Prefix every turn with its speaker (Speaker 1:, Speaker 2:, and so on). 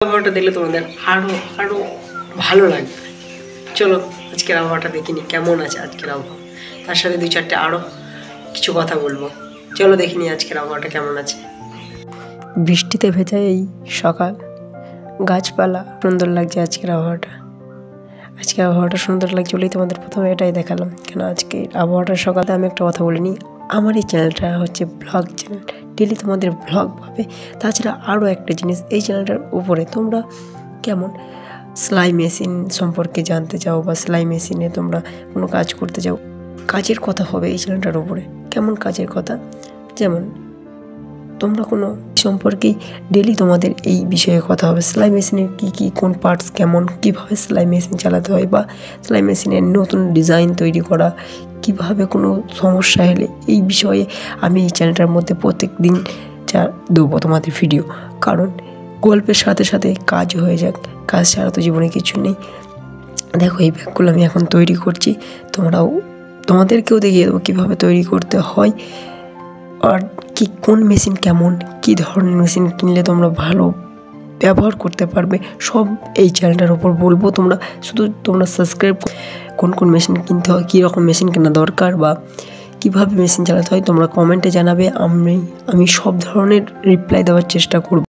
Speaker 1: আবহাওয়াটা দেখলে তোমাদের আরও আরও ভালো লাগবে। চলো আজকের আবহাওয়াটা দেখিনি কেমন আছে আজকের আবহাওয়া, তার সাথে দুই চারটে আরও কিছু কথা বলবো। চলো দেখিনি আজকের আবহাওয়াটা কেমন আছে। বৃষ্টিতে ভেজা এই সকাল, গাছপালা, সুন্দর লাগছে আজকের আবহাওয়াটা। আজকে আবহাওয়াটা সুন্দর লাগছে বলেই তোমাদের প্রথমে এটাই দেখালাম। কেন আজকে আবহাওয়াটার সকালে আমি একটা কথা বলিনি, আমার এই চ্যানেলটা হচ্ছে ব্লগ চ্যানেল, ডেলি তোমাদের ব্লগ পাবে। তাছাড়া আরও একটা জিনিস, এই চ্যানেলটার উপরে তোমরা কেমন সেলাই মেশিন সম্পর্কে জানতে চাও বা সেলাই মেশিনে তোমরা কোনো কাজ করতে চাও, কাজের কথা হবে এই চ্যানেলটার উপরে। কেমন কাজের কথা, যেমন তোমরা কোনো সম্পর্কেই ডেলি তোমাদের এই বিষয়ে কথা হবে। সেলাই মেশিনের কী কোন পার্টস কেমন, কীভাবে সেলাই মেশিন চালাতে হয়, বা সেলাই মেশিনের নতুন ডিজাইন তৈরি করা, কিভাবে কোনো সমস্যা হলে এই বিষয়ে আমি এই চ্যানেলটার মধ্যে প্রত্যেক দিন দেবো তোমাদের ভিডিও। কারণ গল্পের সাথে সাথে কাজ হয়ে যাক, কাজ ছাড়া তো জীবনে কিছু নেই। দেখো এই ব্যাগগুলো আমি এখন তৈরি করছি, তোমাদেরকেও দেখিয়ে দেবো কীভাবে তৈরি করতে হয়, আর কোন মেশিন কেমন, কী ধরনের মেশিন কিনলে তোমরা ভালো ব্যবহার করতে পারবে, সব এই চ্যানেলটার ওপর বলবো। তোমরা সাবস্ক্রাইব, কোন মেশিন কিনতে হয়, কী রকম মেশিন কেনা দরকার, বা কীভাবে মেশিন চালাতে হয় তোমরা কমেন্টে জানাবে। আমি সব ধরনের রিপ্লাই দেওয়ার চেষ্টা করব।